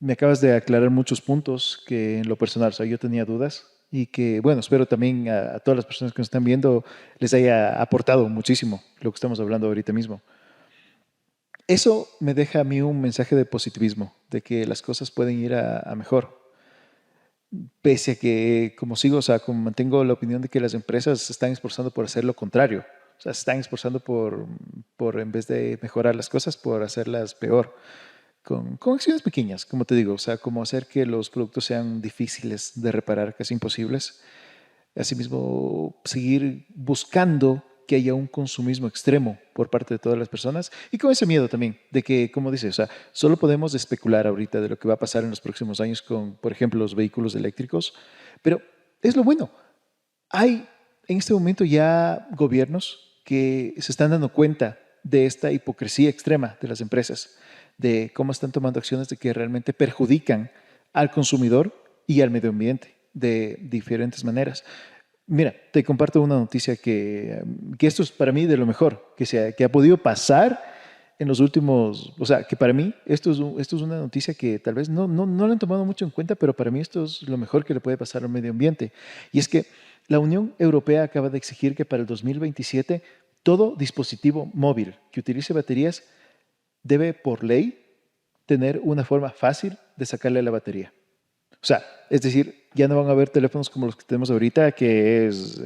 Me acabas de aclarar muchos puntos que en lo personal, o sea, yo tenía dudas y que, bueno, espero también a todas las personas que nos están viendo les haya aportado muchísimo lo que estamos hablando ahorita mismo. Eso me deja a mí un mensaje de positivismo, de que las cosas pueden ir a mejor. Pese a que, como sigo, o sea, como mantengo la opinión de que las empresas se están esforzando por hacer lo contrario. O sea, se están esforzando en vez de mejorar las cosas, por hacerlas peor. Con acciones pequeñas, como te digo, o sea, como hacer que los productos sean difíciles de reparar, casi imposibles. Asimismo, seguir buscando que haya un consumismo extremo por parte de todas las personas y con ese miedo también de que, como dices, o sea, solo podemos especular ahorita de lo que va a pasar en los próximos años con, por ejemplo, los vehículos eléctricos, pero es lo bueno. Hay en este momento ya gobiernos que se están dando cuenta de esta hipocresía extrema de las empresas, de cómo están tomando acciones de que realmente perjudican al consumidor y al medio ambiente de diferentes maneras. Mira, te comparto una noticia que esto es para mí de lo mejor que ha podido pasar en los últimos, o sea, que para mí esto es una noticia que tal vez no lo han tomado mucho en cuenta, pero para mí esto es lo mejor que le puede pasar al medio ambiente. Y es que la Unión Europea acaba de exigir que para el 2027 todo dispositivo móvil que utilice baterías debe por ley tener una forma fácil de sacarle la batería. O sea, es decir, ya no van a haber teléfonos como los que tenemos ahorita, que es,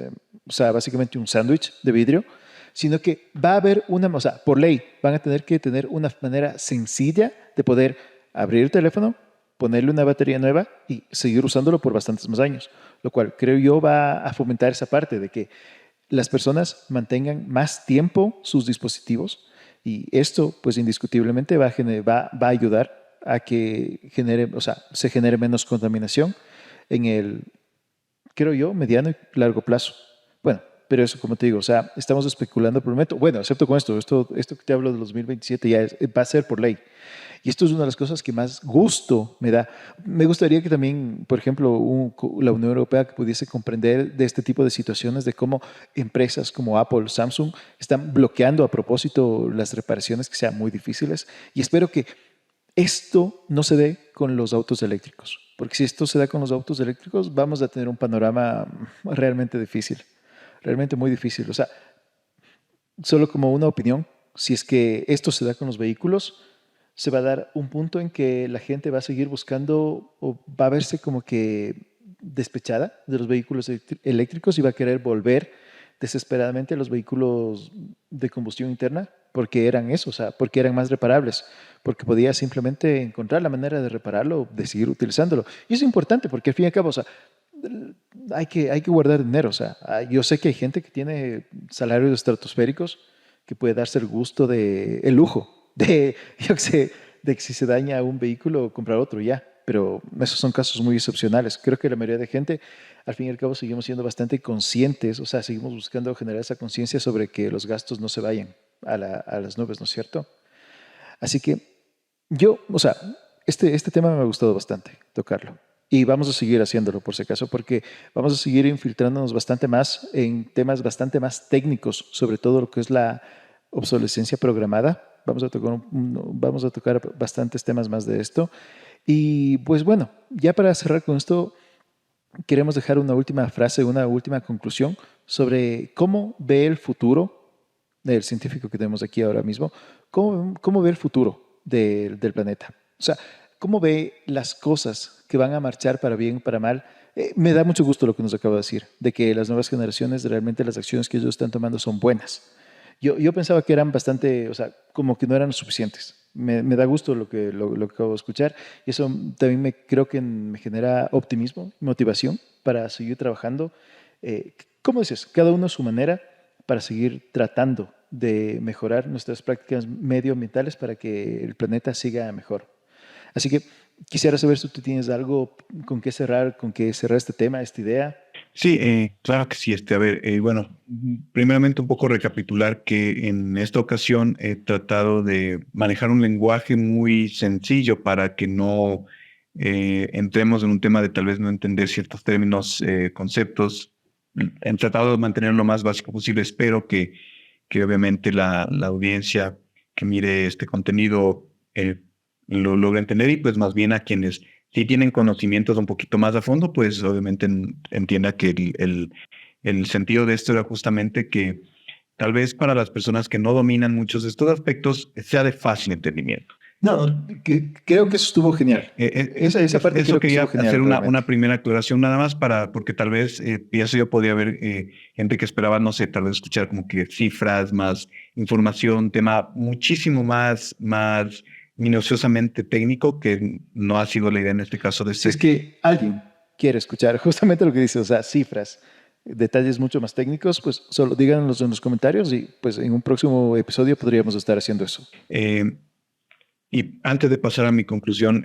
o sea, básicamente un sándwich de vidrio, sino que va a haber o sea, por ley, van a tener que tener una manera sencilla de poder abrir el teléfono, ponerle una batería nueva y seguir usándolo por bastantes más años, lo cual creo yo va a fomentar esa parte de que las personas mantengan más tiempo sus dispositivos y esto, pues indiscutiblemente va a ayudar a que o sea, se genere menos contaminación en el, creo yo, mediano y largo plazo. Bueno, pero eso, como te digo, o sea, estamos especulando por el momento. Bueno, excepto con esto que te hablo del 2027 va a ser por ley. Y esto es una de las cosas que más gusto me da. Me gustaría que también, por ejemplo, la Unión Europea que pudiese comprender de este tipo de situaciones, de cómo empresas como Apple, Samsung, están bloqueando a propósito las reparaciones que sean muy difíciles. Y espero que esto no se dé con los autos eléctricos, porque si esto se da con los autos eléctricos, vamos a tener un panorama realmente difícil, realmente muy difícil. O sea, solo como una opinión, si es que esto se da con los vehículos, se va a dar un punto en que la gente va a seguir buscando o va a verse como que despechada de los vehículos eléctricos y va a querer volver desesperadamente a los vehículos de combustión interna porque eran eso, o sea, porque eran más reparables, porque podía simplemente encontrar la manera de repararlo, de seguir utilizándolo. Y es importante porque al fin y al cabo, o sea, hay que guardar dinero, o sea, yo sé que hay gente que tiene salarios estratosféricos que puede darse el gusto de, el lujo de, yo qué sé, de que si se daña un vehículo, comprar otro ya. Pero esos son casos muy excepcionales. Creo que la mayoría de gente, al fin y al cabo, seguimos siendo bastante conscientes, o sea, seguimos buscando generar esa conciencia sobre que los gastos no se vayan a las nubes, ¿no es cierto? Así que yo, o sea, este tema me ha gustado bastante tocarlo. Y vamos a seguir haciéndolo, por si acaso, porque vamos a seguir infiltrándonos bastante más en temas bastante más técnicos, sobre todo lo que es la obsolescencia programada. Vamos a tocar bastantes temas más de esto. Y pues bueno, ya para cerrar con esto, queremos dejar una última frase, una última conclusión sobre cómo ve el futuro del científico que tenemos aquí ahora mismo, cómo ve el futuro del planeta. O sea, cómo ve las cosas que van a marchar para bien, para mal. Me da mucho gusto lo que nos acaba de decir, de que las nuevas generaciones realmente las acciones que ellos están tomando son buenas. Yo pensaba que eran bastante, o sea, como que no eran suficientes. Me da gusto lo que acabo de escuchar y eso también creo que me genera optimismo y motivación para seguir trabajando. ¿Cómo dices? Cada uno a su manera para seguir tratando de mejorar nuestras prácticas medioambientales para que el planeta siga mejor. Así que quisiera saber si tú tienes algo con qué cerrar este tema, esta idea. Sí, claro que sí. A ver, bueno, primeramente un poco recapitular que en esta ocasión he tratado de manejar un lenguaje muy sencillo para que no entremos en un tema de tal vez no entender ciertos términos, conceptos. He tratado de mantener lo más básico posible. Espero que obviamente la audiencia que mire este contenido lo logre entender y pues más bien a quienes si tienen conocimientos un poquito más a fondo, pues obviamente entienda que el sentido de esto era justamente que tal vez para las personas que no dominan muchos de estos aspectos sea de fácil entendimiento. No, creo que eso estuvo genial. Esa parte Eso creo que quería estuvo hacer genial, una realmente. primera aclaración nada más porque tal vez pienso yo podía haber gente que esperaba, no sé, tal vez escuchar como que cifras, más información, tema muchísimo más minuciosamente técnico, que no ha sido la idea en este caso de Si es que alguien quiere escuchar justamente lo que dice, o sea, cifras, detalles mucho más técnicos, pues solo díganlos en los comentarios y pues en un próximo episodio podríamos estar haciendo eso. eh, y antes de pasar a mi conclusión,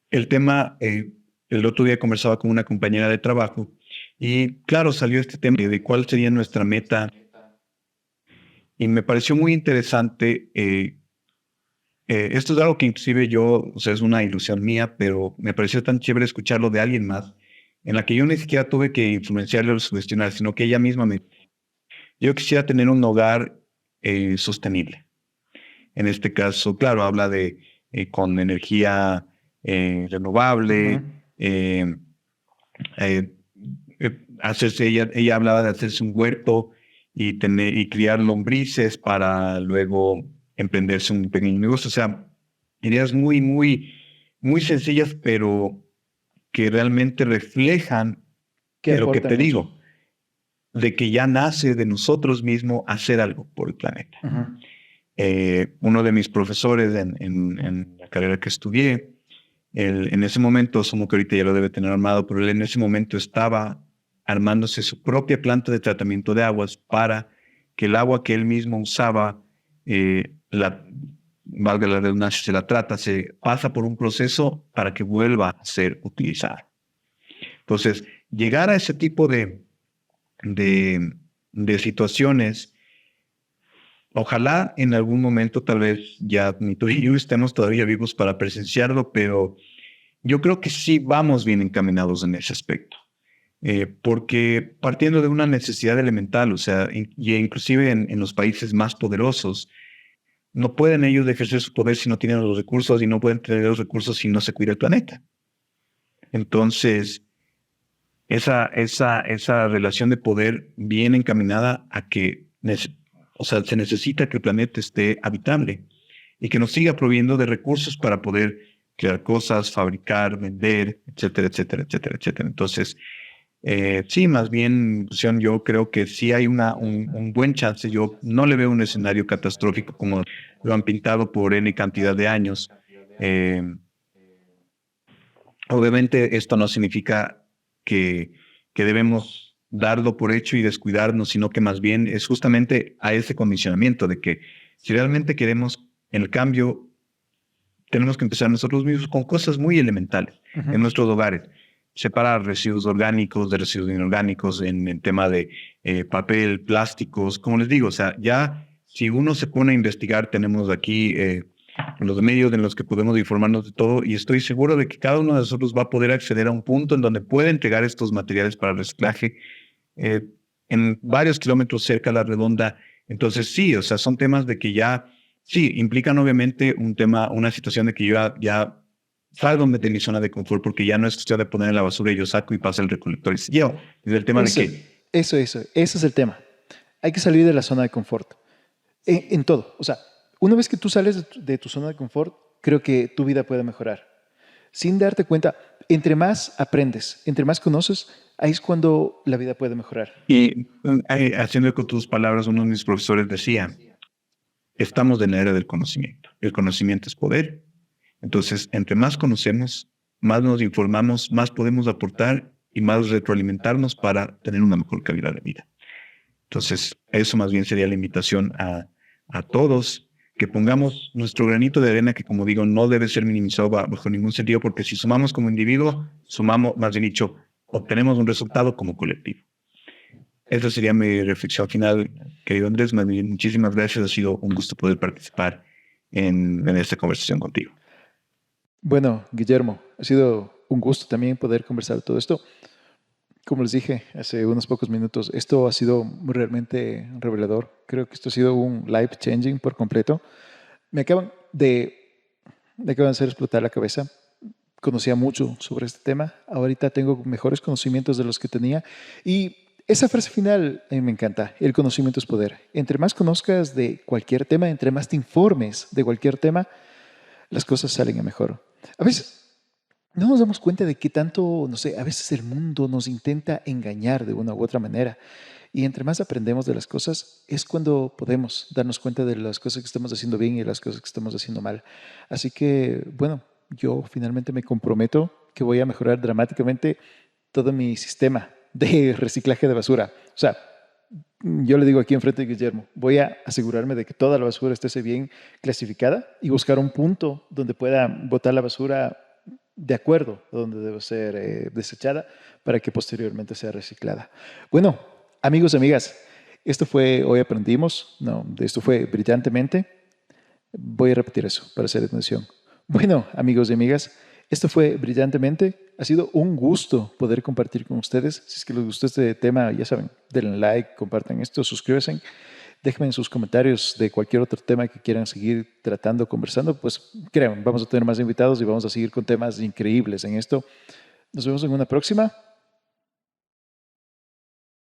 el tema, el otro día conversaba con una compañera de trabajo y claro, salió este tema de cuál sería nuestra meta Y me pareció muy interesante. Esto es algo que inclusive yo, o sea, es una ilusión mía, pero me pareció tan chévere escucharlo de alguien más, en la que yo ni siquiera tuve que influenciarle o sugestionar, sino que ella misma me... Yo quisiera tener un hogar sostenible. En este caso, claro, habla de con energía renovable, Ujú. eh, eh, ella hablaba de hacerse un huerto y criar lombrices para luego emprenderse un pequeño negocio. O sea, ideas muy, muy, muy sencillas, pero que realmente reflejan Que lo que aportan te mucho. digo, de que ya nace de nosotros mismos hacer algo por el planeta. Ujú. Uno de mis profesores en la carrera que estudié, él, en ese momento, asumo que ahorita ya lo debe tener armado, pero él en ese momento estaba armándose su propia planta de tratamiento de aguas para que el agua que él mismo usaba, valga la redundancia, se la trata, se pasa por un proceso para que vuelva a ser utilizada. Entonces, llegar a ese tipo de, de situaciones, ojalá en algún momento, tal vez ya ni tú y yo estemos todavía vivos para presenciarlo, pero yo creo que sí vamos bien encaminados en ese aspecto, porque partiendo de una necesidad elemental, o sea, y inclusive en los países más poderosos, no pueden ellos ejercer su poder si no tienen los recursos y no pueden tener los recursos si no se cuida el planeta. Entonces, esa relación de poder viene encaminada a que, o sea, se necesita que el planeta esté habitable y que nos siga proveyendo de recursos para poder crear cosas, fabricar, vender, etcétera, etcétera, etcétera, etcétera. Entonces, sí, más bien, Sion, yo creo que sí hay un buen chance. Yo no le veo un escenario catastrófico como lo han pintado por N cantidad de años. Eh, Obviamente, esto no significa que, que debemos darlo por hecho y descuidarnos, sino que más bien es justamente a ese condicionamiento de que si realmente queremos el cambio, tenemos que empezar nosotros mismos con cosas muy elementales Ujú. en nuestros hogares. Separar residuos orgánicos de residuos inorgánicos en el tema de papel, plásticos, como les digo, o sea, ya si uno se pone a investigar, tenemos aquí los medios en los que podemos informarnos de todo y estoy seguro de que cada uno de nosotros va a poder acceder a un punto en donde puede entregar estos materiales para reciclaje eh, en varios kilómetros cerca de la redonda. Entonces, sí, o sea, son temas de que ya, sí, implican obviamente un tema, una situación de que yo ya salgo de mi zona de confort porque ya no es cuestión de poner en la basura y yo saco y paso el recolector y se lleva. Es el tema de Eso, que, ese es el tema. Hay que salir de la zona de confort. En todo. O sea, una vez que tú sales de tu zona de confort, creo que tu vida puede mejorar. Sin darte cuenta, entre más aprendes, entre más conoces, ahí es cuando la vida puede mejorar. y haciendo con tus palabras, uno de mis profesores decía, estamos en la era del conocimiento. El conocimiento es poder. Entonces, entre más conocemos, más nos informamos, más podemos aportar y más retroalimentarnos para tener una mejor calidad de vida. Entonces, eso más bien sería la invitación a todos, que pongamos nuestro granito de arena, que como digo, no debe ser minimizado bajo ningún sentido, porque si sumamos como individuo, sumamos, más bien dicho, obtenemos un resultado como colectivo. Esa sería mi reflexión final, querido Andrés. Más bien, muchísimas gracias. Ha sido un gusto poder participar en esta conversación contigo. Bueno, Guillermo, ha sido un gusto también poder conversar todo esto. Como les dije hace unos pocos minutos, esto ha sido realmente revelador. Creo que esto ha sido un life changing por completo. Me acaban me acaban de hacer explotar la cabeza. Conocía mucho sobre este tema. Ahorita tengo mejores conocimientos de los que tenía. Y esa frase final a mí me encanta. El conocimiento es poder. Entre más conozcas de cualquier tema, entre más te informes de cualquier tema, las cosas salen a mejor. A veces no nos damos cuenta de que tanto, no sé, a veces el mundo nos intenta engañar de una u otra manera. Y entre más aprendemos de las cosas, es cuando podemos darnos cuenta de las cosas que estamos haciendo bien y de las cosas que estamos haciendo mal. Así que, bueno, yo finalmente me comprometo que voy a mejorar dramáticamente todo mi sistema de reciclaje de basura. O sea, yo le digo aquí enfrente de Guillermo, voy a asegurarme de que toda la basura esté bien clasificada y buscar un punto donde pueda botar la basura de acuerdo a donde debe ser desechada para que posteriormente sea reciclada. Bueno, amigos y amigas, Esto fue Hoy Aprendimos, no, esto fue Brillantemente. Voy a repetir eso para hacer atención. Bueno, amigos y amigas, esto fue Brillantemente. Ha sido un gusto poder compartir con ustedes. Si es que les gustó este tema, ya saben, denle like, compartan esto, suscríbanse. Déjenme en sus comentarios de cualquier otro tema que quieran seguir tratando, conversando. Pues crean, vamos a tener más invitados y vamos a seguir con temas increíbles en esto. Nos vemos en una próxima.